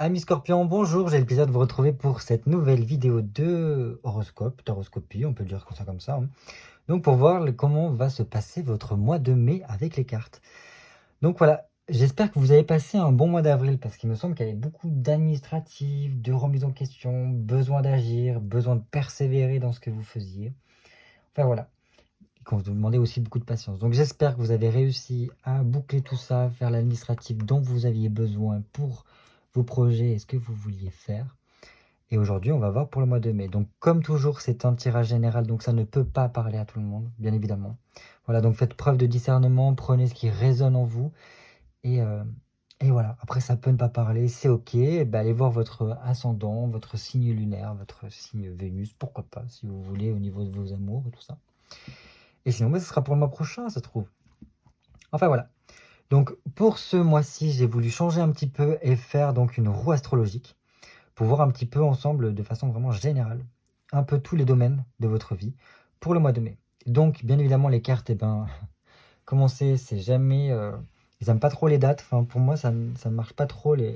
Amis Scorpion, bonjour, j'ai le plaisir de vous retrouver pour cette nouvelle vidéo de horoscope, d'horoscopie, on peut le dire comme ça. Donc pour voir comment va se passer votre mois de mai avec les cartes. Donc voilà, j'espère que vous avez passé un bon mois d'avril parce qu'il me semble qu'il y avait beaucoup d'administratifs, de remises en question, besoin d'agir, besoin de persévérer dans ce que vous faisiez. Enfin voilà, qu'on vous demandait aussi beaucoup de patience. Donc j'espère que vous avez réussi à boucler tout ça, faire l'administratif dont vous aviez besoin pour vos projets et ce que vous vouliez faire. Et aujourd'hui, on va voir pour le mois de mai. Donc, comme toujours, c'est un tirage général, donc ça ne peut pas parler à tout le monde, bien évidemment. Voilà, donc faites preuve de discernement, prenez ce qui résonne en vous. Et, euh, et voilà, après, ça peut ne pas parler, c'est OK. Allez voir votre ascendant, votre signe lunaire, votre signe Vénus, pourquoi pas, si vous voulez, au niveau de vos amours et tout ça. Et sinon, ce sera pour le mois prochain, ça se trouve. Enfin, voilà. Donc, pour ce mois-ci, j'ai voulu changer un petit peu et faire donc une roue astrologique, pour voir un petit peu ensemble de façon vraiment générale, un peu tous les domaines de votre vie pour le mois de mai. Donc, bien évidemment, les cartes, comment c'est jamais... ils n'aiment pas trop les dates. Enfin, pour moi, ça ne marche pas trop les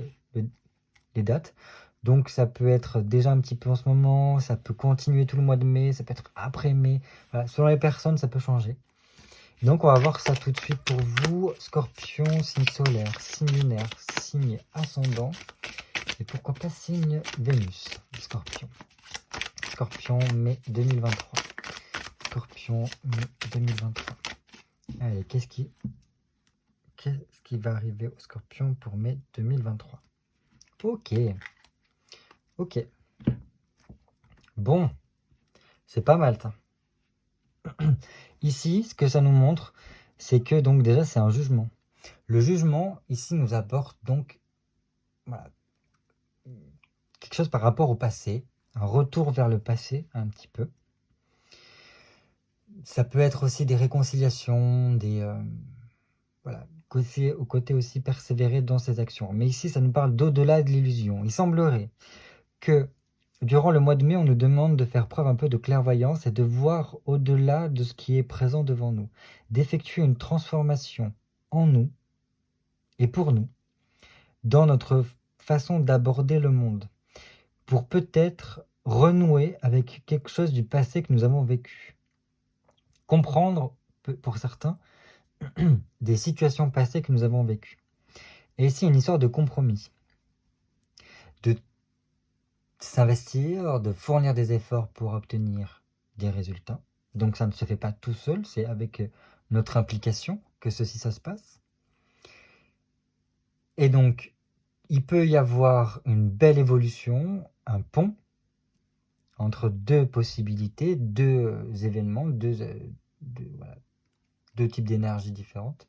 dates. Donc, ça peut être déjà un petit peu en ce moment, ça peut continuer tout le mois de mai, ça peut être après mai. Voilà, selon les personnes, ça peut changer. Donc, on va voir ça tout de suite pour vous. Scorpion, signe solaire, signe lunaire, signe ascendant. Et pourquoi pas signe Vénus, Scorpion. Scorpion, mai 2023. Scorpion, mai 2023. Allez, qu'est-ce qui va arriver au Scorpion pour mai 2023? Ok. Ok. Bon, c'est pas mal, ça. Ici, ce que ça nous montre, c'est que donc déjà, c'est un jugement. Le jugement, ici, nous apporte donc voilà, quelque chose par rapport au passé, un retour vers le passé, un petit peu. Ça peut être aussi des réconciliations, voilà, au côté aussi persévérer dans ses actions. Mais ici, ça nous parle d'au-delà de l'illusion. Il semblerait que durant le mois de mai, on nous demande de faire preuve un peu de clairvoyance et de voir au-delà de ce qui est présent devant nous, d'effectuer une transformation en nous et pour nous, dans notre façon d'aborder le monde, pour peut-être renouer avec quelque chose du passé que nous avons vécu. Comprendre, pour certains, des situations passées que nous avons vécues. Et ici, une histoire de compromis, de s'investir, de fournir des efforts pour obtenir des résultats. Donc ça ne se fait pas tout seul, c'est avec notre implication que ça se passe. Et donc, il peut y avoir une belle évolution, un pont entre deux possibilités, deux événements, voilà, deux types d'énergie différentes,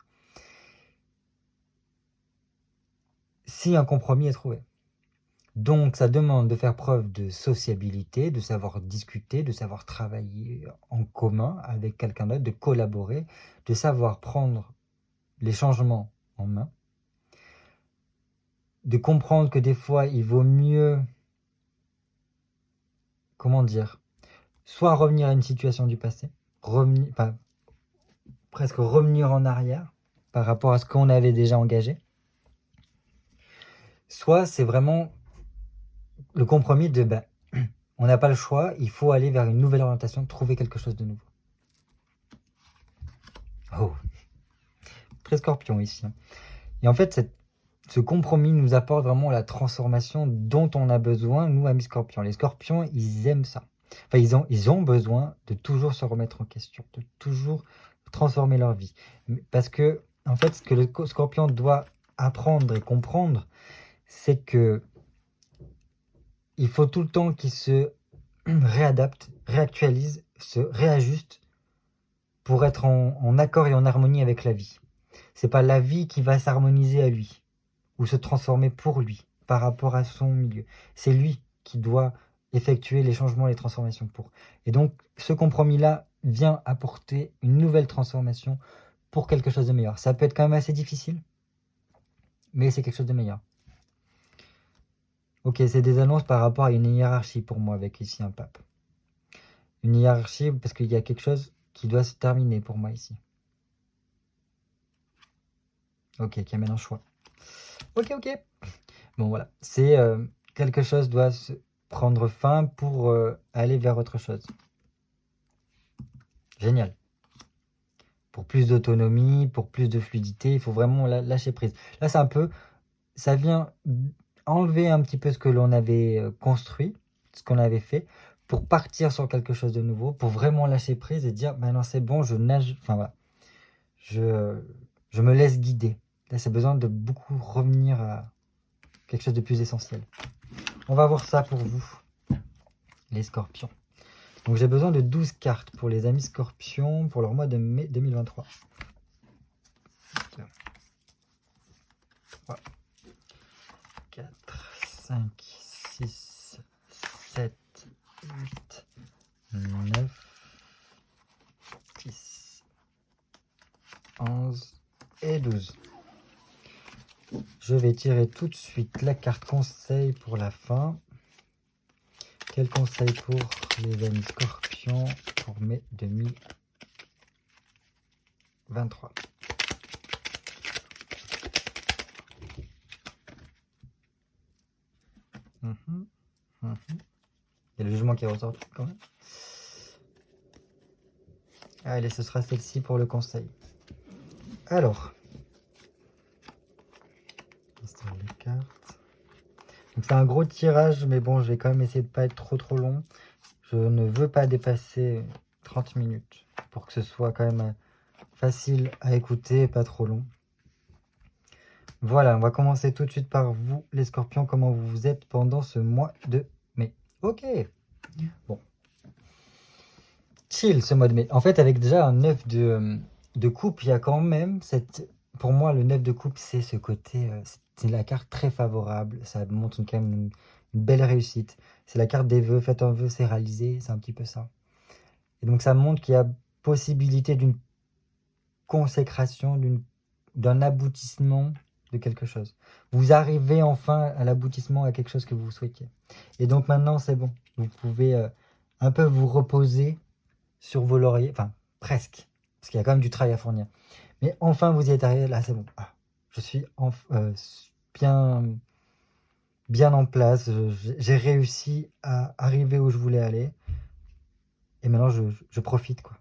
si un compromis est trouvé. Donc, ça demande de faire preuve de sociabilité, de savoir discuter, de savoir travailler en commun avec quelqu'un d'autre, de collaborer, de savoir prendre les changements en main, de comprendre que des fois, il vaut mieux, comment dire, soit revenir à une situation du passé, presque revenir en arrière par rapport à ce qu'on avait déjà engagé, soit c'est vraiment le compromis de on n'a pas le choix, il faut aller vers une nouvelle orientation, trouver quelque chose de nouveau. Oh, très scorpion ici. Et en fait, ce compromis nous apporte vraiment la transformation dont on a besoin, nous, amis scorpions. Les scorpions, ils aiment ça. Enfin, ils ont besoin de toujours se remettre en question, de toujours transformer leur vie. Parce que, en fait, ce que le scorpion doit apprendre et comprendre, c'est que il faut tout le temps qu'il se réadapte, réactualise, se réajuste pour être en accord et en harmonie avec la vie. C'est pas la vie qui va s'harmoniser à lui ou se transformer pour lui par rapport à son milieu. C'est lui qui doit effectuer les changements, les transformations pour. Et donc, ce compromis-là vient apporter une nouvelle transformation pour quelque chose de meilleur. Ça peut être quand même assez difficile, mais c'est quelque chose de meilleur. Ok, c'est des annonces par rapport à une hiérarchie pour moi avec ici un pape. Une hiérarchie parce qu'il y a quelque chose qui doit se terminer pour moi ici. Ok, qui amène un choix. Ok. Bon, voilà. C'est quelque chose doit se prendre fin pour aller vers autre chose. Génial. Pour plus d'autonomie, pour plus de fluidité, il faut vraiment lâcher prise. Là, c'est un peu, ça vient enlever un petit peu ce que l'on avait construit, ce qu'on avait fait, pour partir sur quelque chose de nouveau, pour vraiment lâcher prise et dire, maintenant c'est bon, je nage, enfin voilà, je me laisse guider. Là, c'est besoin de beaucoup revenir à quelque chose de plus essentiel. On va voir ça pour vous, les scorpions. Donc j'ai besoin de 12 cartes pour les amis scorpions pour leur mois de mai 2023. 3, 4, 5, 6, 7, 8, 9, 10, 11 et 12. Je vais tirer tout de suite la carte conseil pour la fin. Quel conseil pour les amis scorpions pour mai 2023? Il y a le jugement qui ressort quand même. Allez, ce sera celle-ci pour le conseil. Alors, les cartes. Donc c'est un gros tirage, mais bon, je vais quand même essayer de ne pas être trop long. Je ne veux pas dépasser 30 minutes pour que ce soit quand même facile à écouter, pas trop long. Voilà, on va commencer tout de suite par vous, les scorpions, comment vous êtes pendant ce mois de mai. Ok, bon. Chill ce mois de mai. En fait, avec déjà un 9 de coupe, il y a quand même cette... Pour moi, le 9 de coupe, c'est ce côté... c'est la carte très favorable. Ça montre quand même une belle réussite. C'est la carte des vœux. Faites un vœu, c'est réalisé. C'est un petit peu ça. Et donc, ça montre qu'il y a possibilité d'une consécration, d'un aboutissement de quelque chose. Vous arrivez enfin à l'aboutissement, à quelque chose que vous souhaitiez. Et donc, maintenant, c'est bon. Vous pouvez un peu vous reposer sur vos lauriers, enfin presque, parce qu'il y a quand même du travail à fournir. Mais enfin, vous y êtes arrivé, là c'est bon. Ah, je suis bien en place, j'ai réussi à arriver où je voulais aller. Et maintenant, je profite, quoi.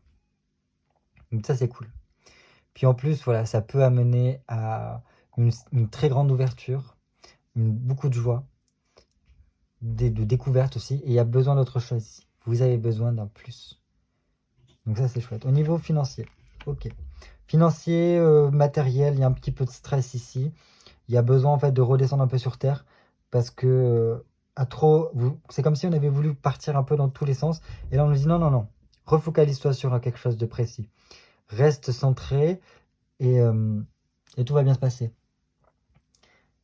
Donc ça, c'est cool. Puis en plus, voilà, ça peut amener à une très grande ouverture, beaucoup de joie, de découverte aussi. Et il y a besoin d'autre chose ici. Vous avez besoin d'un plus. Donc ça, c'est chouette. Au niveau financier, ok. Financier, matériel, il y a un petit peu de stress ici. Il y a besoin en fait de redescendre un peu sur terre parce que c'est comme si on avait voulu partir un peu dans tous les sens. Et là, on nous dit non, non, non. Refocalise-toi sur quelque chose de précis. Reste centré et tout va bien se passer.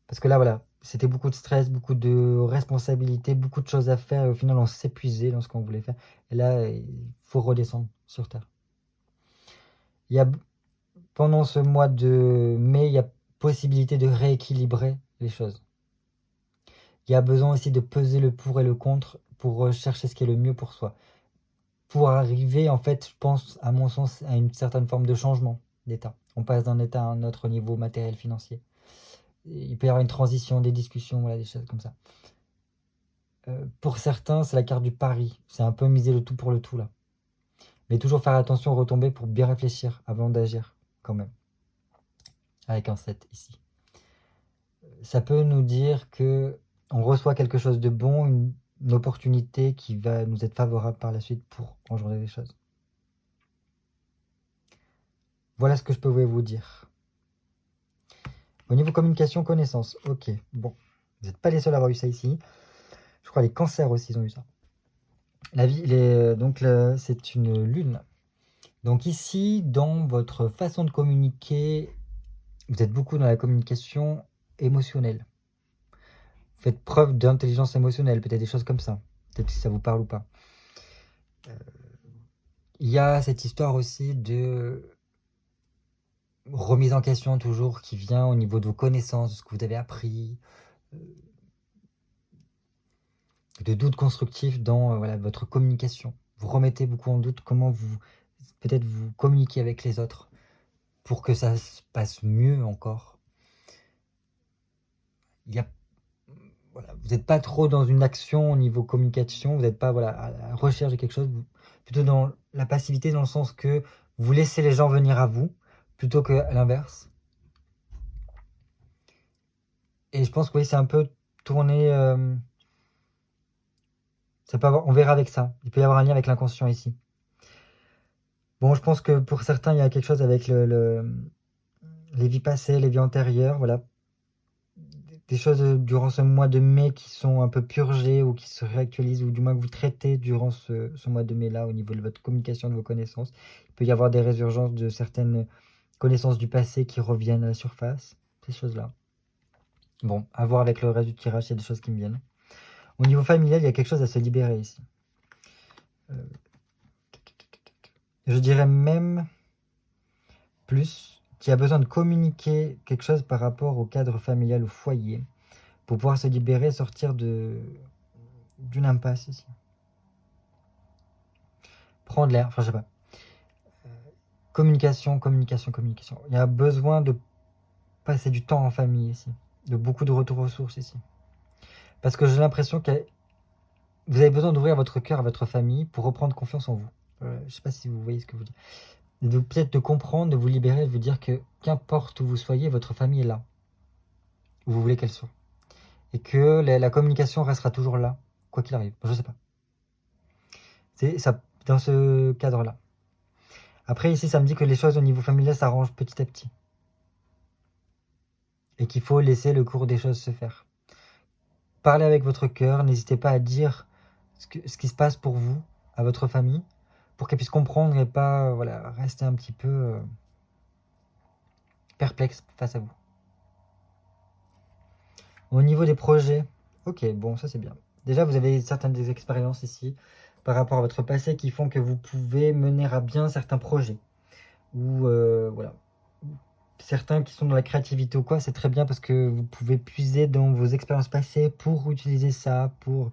Parce que là, voilà, c'était beaucoup de stress, beaucoup de responsabilités, beaucoup de choses à faire. Et au final, on s'épuisait dans ce qu'on voulait faire. Et là, il faut redescendre sur terre. Il y a pendant ce mois de mai, il y a possibilité de rééquilibrer les choses. Il y a besoin aussi de peser le pour et le contre pour chercher ce qui est le mieux pour soi. Pour arriver, en fait, je pense, à mon sens, à une certaine forme de changement d'état. On passe d'un état à un autre au niveau matériel, financier. Il peut y avoir une transition, des discussions, voilà, des choses comme ça. Pour certains, c'est la carte du pari. C'est un peu miser le tout pour le tout, là. Mais toujours faire attention aux retombées pour bien réfléchir avant d'agir, quand même. Avec un 7 ici. Ça peut nous dire que on reçoit quelque chose de bon, une opportunité qui va nous être favorable par la suite pour engendrer des choses. Voilà ce que je peux vous dire. Au niveau communication, connaissance, ok, bon. Vous n'êtes pas les seuls à avoir eu ça ici. Je crois les cancers aussi, ils ont eu ça. C'est une lune. Donc ici, dans votre façon de communiquer, vous êtes beaucoup dans la communication émotionnelle. Faites preuve d'intelligence émotionnelle, peut-être des choses comme ça. Peut-être si ça vous parle ou pas. Il y a cette histoire aussi de remise en question toujours qui vient au niveau de vos connaissances, de ce que vous avez appris, de doutes constructifs dans votre communication. Vous remettez beaucoup en doute comment peut-être vous communiquez avec les autres pour que ça se passe mieux encore. Il y a voilà, vous n'êtes pas trop dans une action au niveau communication, vous n'êtes pas voilà, à la recherche de quelque chose, plutôt dans la passivité dans le sens que vous laissez les gens venir à vous, plutôt que l'inverse. Et je pense que oui, c'est un peu tourné... ça peut avoir, on verra avec ça. Il peut y avoir un lien avec l'inconscient ici. Bon, je pense que pour certains, il y a quelque chose avec les vies passées, les vies antérieures, voilà. Des choses durant ce mois de mai qui sont un peu purgées ou qui se réactualisent, ou du moins que vous traitez durant ce mois de mai-là au niveau de votre communication, de vos connaissances. Il peut y avoir des résurgences de certaines connaissances du passé qui reviennent à la surface, ces choses-là. Bon, à voir avec le reste du tirage, il y a des choses qui me viennent. Au niveau familial, il y a quelque chose à se libérer ici. Je dirais même plus qu'il y a besoin de communiquer quelque chose par rapport au cadre familial, au foyer, pour pouvoir se libérer, sortir d'une impasse ici. Prendre l'air, enfin je sais pas. Communication, communication, communication. Il y a besoin de passer du temps en famille ici, de beaucoup de retour aux sources ici. Parce que j'ai l'impression que vous avez besoin d'ouvrir votre cœur à votre famille pour reprendre confiance en vous. Je sais pas si vous voyez ce que je veux dire. Peut-être de comprendre, de vous libérer, de vous dire que qu'importe où vous soyez, votre famille est là, où vous voulez qu'elle soit. Et que la communication restera toujours là, quoi qu'il arrive. Je sais pas. C'est ça, dans ce cadre-là. Après, ici, ça me dit que les choses au niveau familial s'arrangent petit à petit. Et qu'il faut laisser le cours des choses se faire. Parlez avec votre cœur, n'hésitez pas à dire ce qui se passe pour vous, à votre famille, pour qu'elle puisse comprendre et pas voilà, rester un petit peu perplexe face à vous. Au niveau des projets, ok, bon, ça c'est bien. Déjà, vous avez certaines des expériences ici par rapport à votre passé qui font que vous pouvez mener à bien certains projets. Ou voilà. Certains qui sont dans la créativité ou quoi, c'est très bien parce que vous pouvez puiser dans vos expériences passées pour utiliser ça pour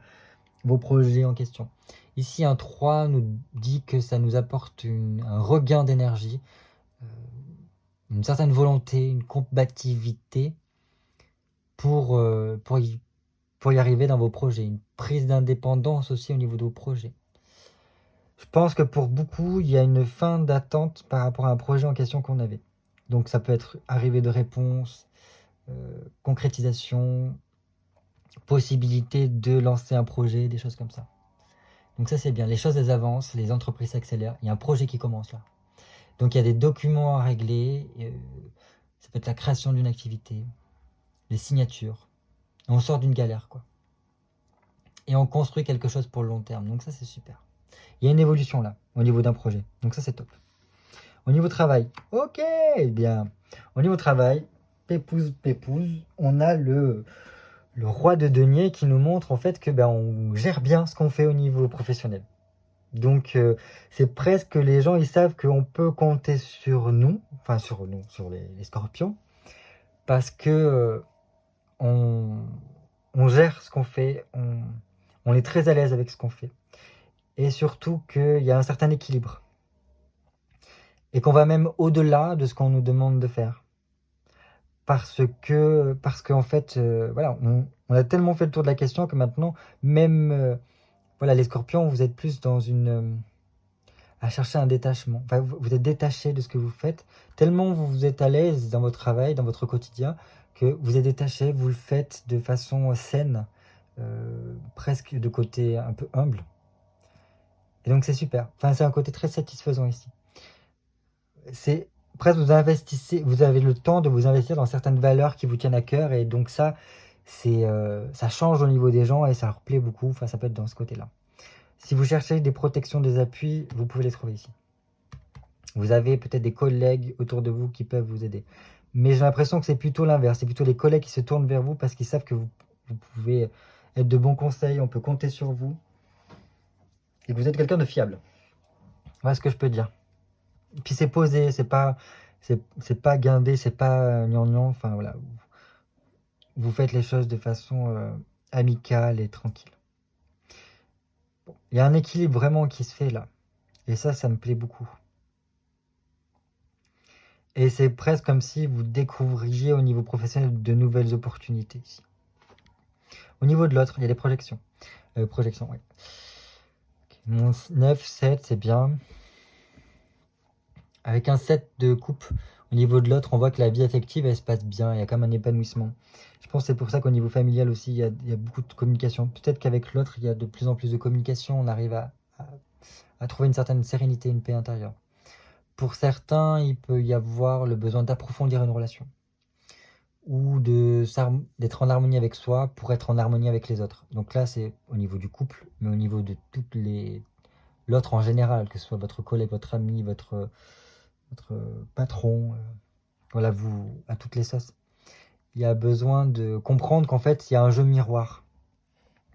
vos projets en question. Ici, un 3 nous dit que ça nous apporte un regain d'énergie, une certaine volonté, une combativité pour y arriver dans vos projets, une prise d'indépendance aussi au niveau de vos projets. Je pense que pour beaucoup, il y a une fin d'attente par rapport à un projet en question qu'on avait. Donc ça peut être arrivée de réponse, concrétisation, possibilité de lancer un projet, des choses comme ça. Donc ça c'est bien, les choses elles avancent, les entreprises s'accélèrent, il y a un projet qui commence là. Donc il y a des documents à régler, ça peut être la création d'une activité, les signatures. On sort d'une galère quoi. Et on construit quelque chose pour le long terme, donc ça c'est super. Il y a une évolution là, au niveau d'un projet, donc ça c'est top. Au niveau travail, ok, bien. Au niveau travail, pépouze, on a le roi de denier qui nous montre en fait que on gère bien ce qu'on fait au niveau professionnel. Donc c'est presque les gens ils savent qu'on peut compter sur nous, enfin sur nous, sur les scorpions, parce que on gère ce qu'on fait, on est très à l'aise avec ce qu'on fait. Et surtout qu'il y a un certain équilibre. Et qu'on va même au-delà de ce qu'on nous demande de faire. Parce qu'en fait, voilà, on a tellement fait le tour de la question que maintenant, même, voilà, les scorpions, vous êtes plus dans à chercher un détachement. Enfin, vous êtes détaché de ce que vous faites, tellement vous êtes à l'aise dans votre travail, dans votre quotidien, que vous êtes détaché, vous le faites de façon saine, presque de côté un peu humble. Et donc c'est super. Enfin, c'est un côté très satisfaisant ici. C'est presque vous investissez, vous avez le temps de vous investir dans certaines valeurs qui vous tiennent à cœur, et donc ça, ça change au niveau des gens et ça leur plaît beaucoup. Enfin, ça peut être dans ce côté-là. Si vous cherchez des protections, des appuis, vous pouvez les trouver ici. Vous avez peut-être des collègues autour de vous qui peuvent vous aider. Mais j'ai l'impression que c'est plutôt l'inverse. C'est plutôt les collègues qui se tournent vers vous parce qu'ils savent que vous pouvez être de bons conseils, on peut compter sur vous. Et que vous êtes quelqu'un de fiable. Voilà ce que je peux dire. Et puis c'est posé, c'est pas guindé, c'est pas gnangnan. Enfin voilà. Vous faites les choses de façon amicale et tranquille. Bon. Il y a un équilibre vraiment qui se fait là. Et ça me plaît beaucoup. Et c'est presque comme si vous découvriez au niveau professionnel de nouvelles opportunités ici. Au niveau de l'autre, il y a des projections. Projections, oui. Okay. Mon 9, 7, c'est bien. Avec un 7 de coupe, au niveau de l'autre, on voit que la vie affective, elle se passe bien. Il y a comme un épanouissement. Je pense que c'est pour ça qu'au niveau familial aussi, il y a beaucoup de communication. Peut-être qu'avec l'autre, il y a de plus en plus de communication. On arrive à trouver une certaine sérénité, une paix intérieure. Pour certains, il peut y avoir le besoin d'approfondir une relation ou d'être en harmonie avec soi pour être en harmonie avec les autres. Donc là, c'est au niveau du couple, mais au niveau de l'autre en général, que ce soit votre collègue, votre ami, votre patron, voilà, vous, à toutes les sauces. Il y a besoin de comprendre qu'en fait, il y a un jeu miroir.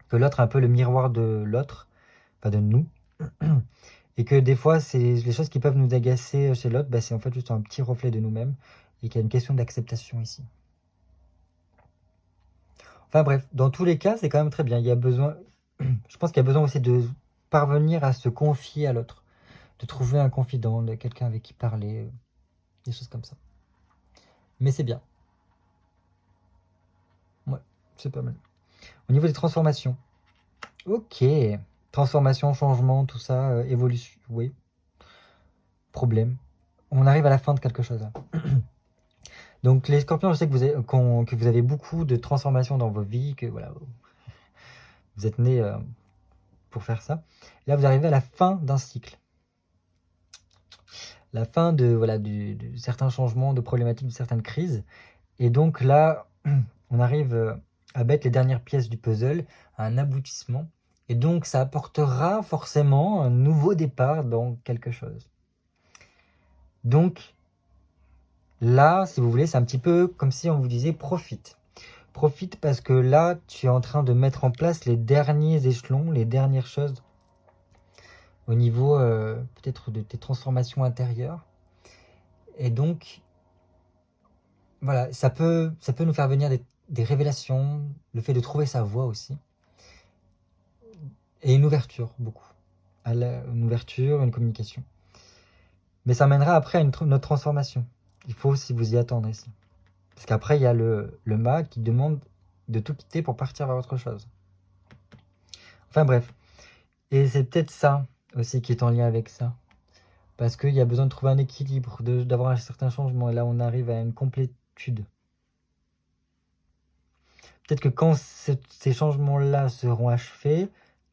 Que l'autre est un peu le miroir de l'autre, enfin de nous. Et que des fois, c'est les choses qui peuvent nous agacer chez l'autre, bah, c'est en fait juste un petit reflet de nous-mêmes. Et qu'il y a une question d'acceptation ici. Enfin bref, dans tous les cas, c'est quand même très bien. Il y a besoin, je pense qu'il y a besoin aussi de parvenir à se confier à l'autre. De trouver un confident, de quelqu'un avec qui parler, des choses comme ça. Mais c'est bien. Ouais, c'est pas mal. Au niveau des transformations. Ok. Transformation, changement, tout ça, évolution, oui. Problème. On arrive à la fin de quelque chose. Donc les scorpions, je sais que vous avez beaucoup de transformations dans vos vies, que voilà, vous êtes nés pour faire ça. Là, vous arrivez à la fin d'un cycle. La fin de, voilà, de certains changements, de problématiques, de certaines crises. Et donc là, on arrive à mettre les dernières pièces du puzzle, à un aboutissement. Et donc, ça apportera forcément un nouveau départ dans quelque chose. Donc, là, si vous voulez, c'est un petit peu comme si on vous disait profite. Profite parce que là, tu es en train de mettre en place les derniers échelons, les dernières choses au niveau peut-être de tes transformations intérieures. Et donc, voilà, ça peut nous faire venir des révélations, le fait de trouver sa voie aussi. Et une ouverture, beaucoup. Une ouverture, une communication. Mais ça mènera après à notre transformation. Il faut aussi vous y attendre ici. Parce qu'après, il y a le mât qui demande de tout quitter pour partir vers autre chose. Enfin bref. Et c'est peut-être ça aussi qui est en lien avec ça. Parce qu'il y a besoin de trouver un équilibre, d'avoir un certain changement. Et là, on arrive à une complétude. Peut-être que quand ces changements-là seront achevés,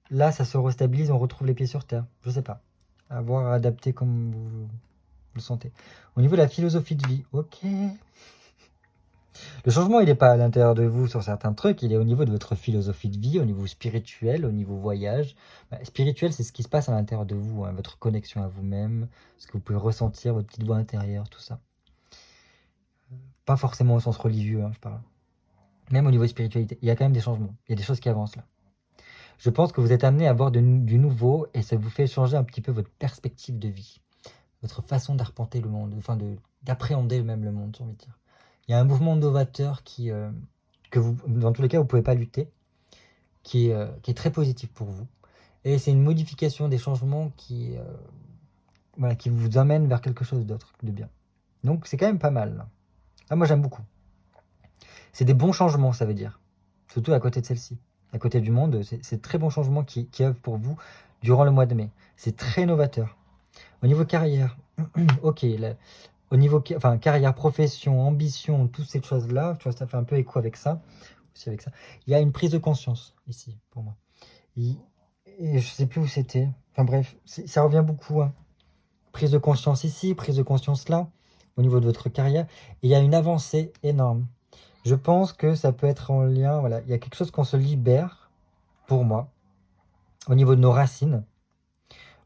là, ça se restabilise, on retrouve les pieds sur terre. Je sais pas. À voir, à adapter comme vous le sentez. Au niveau de la philosophie de vie, ok. Le changement, il n'est pas à l'intérieur de vous sur certains trucs, il est au niveau de votre philosophie de vie, au niveau spirituel, au niveau voyage. Spirituel, c'est ce qui se passe à l'intérieur de vous, hein, votre connexion à vous-même, ce que vous pouvez ressentir, votre petite voix intérieure, tout ça. Pas forcément au sens religieux, hein, je parle. Même au niveau de spiritualité, il y a quand même des changements, il y a des choses qui avancent là. Je pense que vous êtes amené à voir du nouveau et ça vous fait changer un petit peu votre perspective de vie, votre façon d'arpenter le monde, enfin d'appréhender même le monde, j'ai envie de dire. Il y a un mouvement novateur que vous, dans tous les cas, vous ne pouvez pas lutter, qui est très positif pour vous. Et c'est une modification des changements voilà, qui vous amène vers quelque chose d'autre, de bien. Donc c'est quand même pas mal. Là. Ah, moi j'aime beaucoup. C'est des bons changements, ça veut dire. Surtout à côté de celle-ci. À côté du monde, c'est très bons changements qui œuvrent pour vous durant le mois de mai. C'est très novateur. Au niveau carrière, ok, là, au niveau carrière, profession, ambition, toutes ces choses-là, tu vois, ça fait un peu écho avec ça, aussi avec ça. Il y a une prise de conscience ici, pour moi. Et je sais plus où c'était. Enfin bref, ça revient beaucoup. Hein. Prise de conscience ici, prise de conscience là, au niveau de votre carrière. Et il y a une avancée énorme. Je pense que ça peut être en lien, voilà, il y a quelque chose qu'on se libère, pour moi, au niveau de nos racines,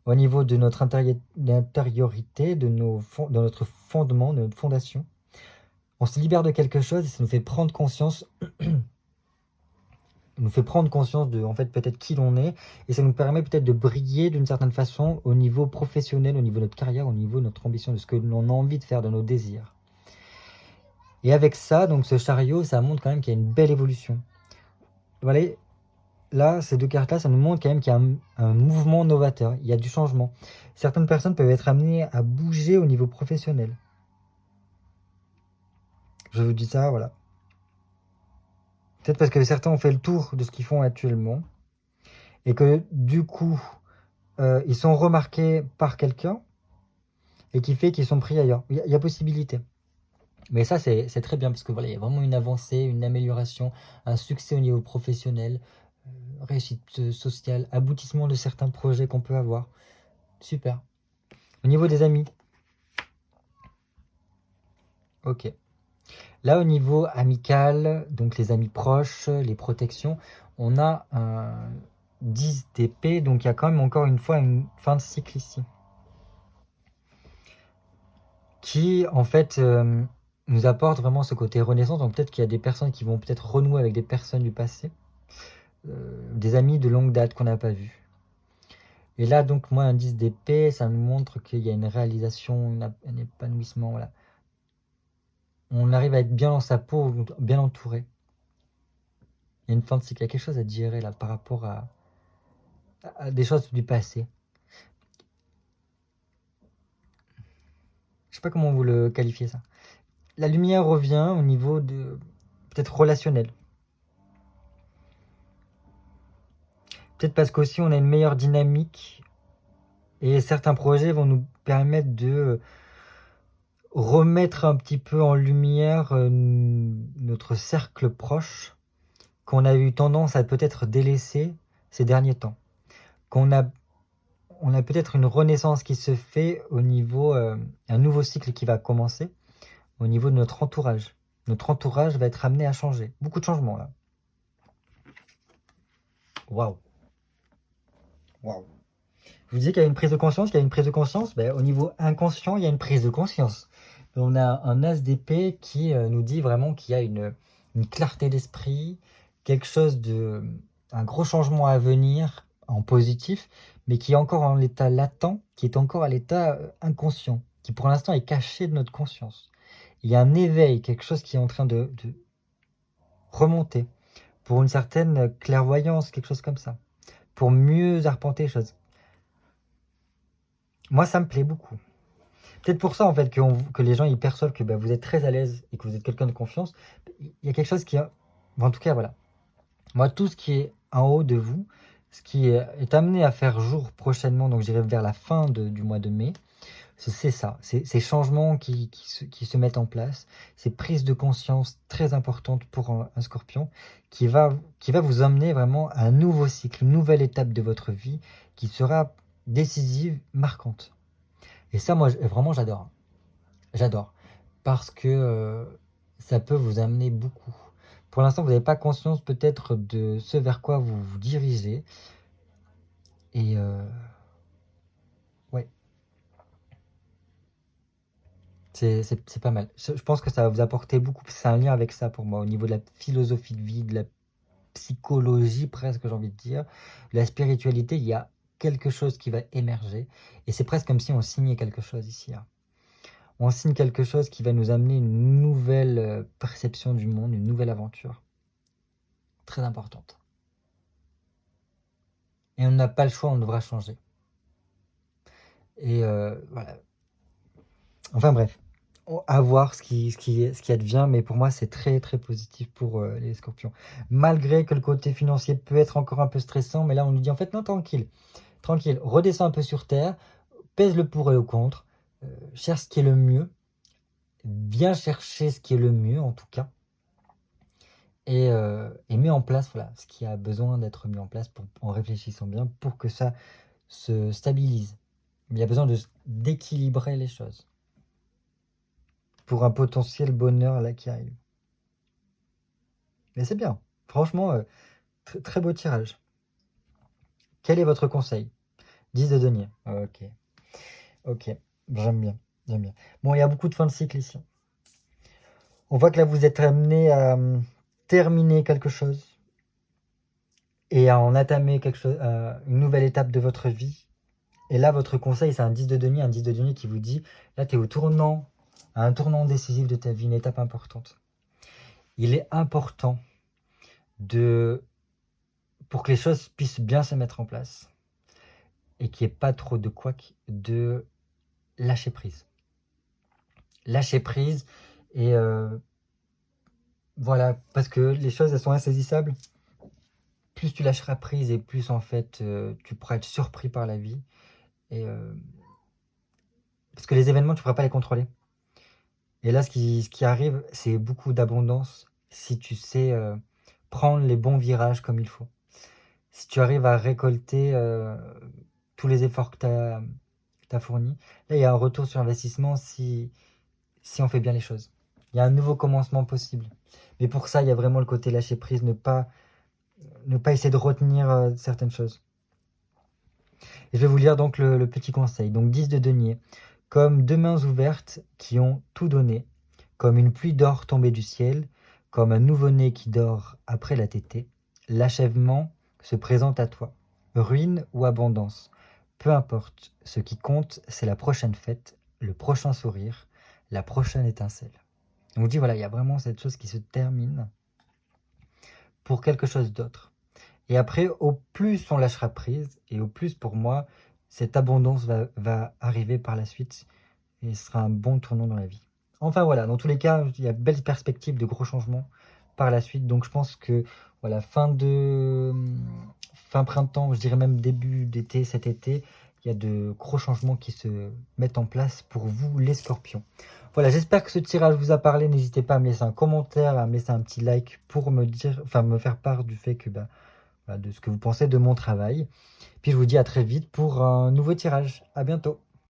au niveau de notre intériorité, de notre fondement, de notre fondation. On se libère de quelque chose et ça nous fait prendre conscience, de, en fait, peut-être qui l'on est, et ça nous permet peut-être de briller d'une certaine façon au niveau professionnel, au niveau de notre carrière, au niveau de notre ambition, de ce que l'on a envie de faire, de nos désirs. Et avec ça, donc ce chariot, ça montre quand même qu'il y a une belle évolution. Voilà, là, ces deux cartes-là, ça nous montre quand même qu'il y a un mouvement novateur, il y a du changement. Certaines personnes peuvent être amenées à bouger au niveau professionnel. Je vous dis ça, voilà. Peut-être parce que certains ont fait le tour de ce qu'ils font actuellement et que du coup, ils sont remarqués par quelqu'un et qui fait qu'ils sont pris ailleurs. Il y a possibilité. Mais ça, c'est très bien parce que voilà, il y a vraiment une avancée, une amélioration, un succès au niveau professionnel, réussite sociale, aboutissement de certains projets qu'on peut avoir. Super. Au niveau des amis, ok. Là, au niveau amical, donc les amis proches, les protections, on a un 10 d'épée, donc il y a quand même encore une fois une fin de cycle ici. Qui, en fait, nous apporte vraiment ce côté renaissance. Donc peut-être qu'il y a des personnes qui vont peut-être renouer avec des personnes du passé, des amis de longue date qu'on n'a pas vus. Et là, donc, moi, un 10 d'épée, ça nous montre qu'il y a une réalisation, un épanouissement, voilà. On arrive à être bien dans sa peau, bien entouré. Il y a une fin de cycle, il y a quelque chose à digérer là par rapport à des choses du passé. Je sais pas comment vous le qualifiez ça. La lumière revient au niveau de peut-être relationnel. Peut-être parce qu'aussi on a une meilleure dynamique et certains projets vont nous permettre de remettre un petit peu en lumière notre cercle proche qu'on a eu tendance à peut-être délaisser ces derniers temps. On a peut-être une renaissance qui se fait au niveau, un nouveau cycle qui va commencer au niveau de notre entourage. Notre entourage va être amené à changer. Beaucoup de changements là. Waouh. Waouh. Je vous disais qu'il y a une prise de conscience, ben, au niveau inconscient, il y a une prise de conscience. On a un as d'épée qui nous dit vraiment qu'il y a une clarté d'esprit, quelque chose de, un gros changement à venir en positif, mais qui est encore en l'état latent, qui est encore à l'état inconscient, qui pour l'instant est caché de notre conscience. Il y a un éveil, quelque chose qui est en train de remonter pour une certaine clairvoyance, quelque chose comme ça, pour mieux arpenter les choses. Moi, ça me plaît beaucoup. Peut-être pour ça, en fait, que les gens ils perçoivent que bah, vous êtes très à l'aise et que vous êtes quelqu'un de confiance. Il y a quelque chose qui a... En tout cas, voilà. Moi, tout ce qui est en haut de vous, ce qui est amené à faire jour prochainement, donc j'irai vers la fin du mois de mai, c'est ça. Ces changements qui se mettent en place, ces prises de conscience très importantes pour un scorpion, qui va vous amener vraiment à un nouveau cycle, une nouvelle étape de votre vie qui sera décisive, marquante. Et ça, moi, vraiment, j'adore. J'adore. Parce que ça peut vous amener beaucoup. Pour l'instant, vous n'avez pas conscience peut-être de ce vers quoi vous vous dirigez. Et ouais, c'est pas mal. Je pense que ça va vous apporter beaucoup. C'est un lien avec ça pour moi, au niveau de la philosophie de vie, de la psychologie presque, j'ai envie de dire. De la spiritualité, il y a quelque chose qui va émerger. Et c'est presque comme si on signait quelque chose ici. Hein. On signe quelque chose qui va nous amener une nouvelle perception du monde, une nouvelle aventure. Très importante. Et on n'a pas le choix, on devra changer. Et voilà. Enfin bref, à voir ce qui advient, mais pour moi c'est très très positif pour les scorpions. Malgré que le côté financier peut être encore un peu stressant, mais là on nous dit en fait non, tranquille, tranquille, redescends un peu sur terre, pèse le pour et le contre, cherche ce qui est le mieux, viens chercher ce qui est le mieux en tout cas, et mets en place voilà, ce qui a besoin d'être mis en place en réfléchissant bien pour que ça se stabilise. Il y a besoin d'équilibrer les choses pour un potentiel bonheur là qui arrive. Mais c'est bien. Franchement, très beau tirage. Quel est votre conseil? 10 de denier. Ok. Ok. J'aime bien. J'aime bien. Bon, il y a beaucoup de fins de cycle ici. On voit que là, vous êtes amené à terminer quelque chose et à en entamer quelque chose, une nouvelle étape de votre vie. Et là, votre conseil, c'est un 10 de denier qui vous dit, là, tu es à un tournant décisif de ta vie, une étape importante. Il est important pour que les choses puissent bien se mettre en place et qu'il n'y ait pas trop de couac, de lâcher prise. Lâcher prise et Voilà, parce que les choses, elles sont insaisissables. Plus tu lâcheras prise et plus en fait, tu pourras être surpris par la vie et parce que les événements, tu pourras pas les contrôler. Et là, ce qui arrive, c'est beaucoup d'abondance si tu sais, prendre les bons virages comme il faut. Si tu arrives à récolter, tous les efforts que tu as fournis, là, il y a un retour sur investissement si on fait bien les choses. Il y a un nouveau commencement possible. Mais pour ça, il y a vraiment le côté lâcher prise, ne pas essayer de retenir, certaines choses. Et je vais vous lire donc le petit conseil. Donc 10 de denier. Comme deux mains ouvertes qui ont tout donné, comme une pluie d'or tombée du ciel, comme un nouveau-né qui dort après la tétée, l'achèvement se présente à toi. Ruine ou abondance, peu importe. Ce qui compte, c'est la prochaine fête, le prochain sourire, la prochaine étincelle. On vous dit, voilà, il y a vraiment cette chose qui se termine pour quelque chose d'autre. Et après, au plus on lâchera prise, et au plus pour moi, cette abondance va arriver par la suite, et ce sera un bon tournant dans la vie. Enfin voilà, dans tous les cas, il y a de belles perspectives de gros changements par la suite. Donc je pense que voilà, fin printemps, je dirais même début d'été, cet été, il y a de gros changements qui se mettent en place pour vous, les scorpions. Voilà, j'espère que ce tirage vous a parlé. N'hésitez pas à me laisser un commentaire, à me laisser un petit like pour me dire, enfin me faire part du fait que voilà, de ce que vous pensez de mon travail. Puis je vous dis à très vite pour un nouveau tirage. À bientôt.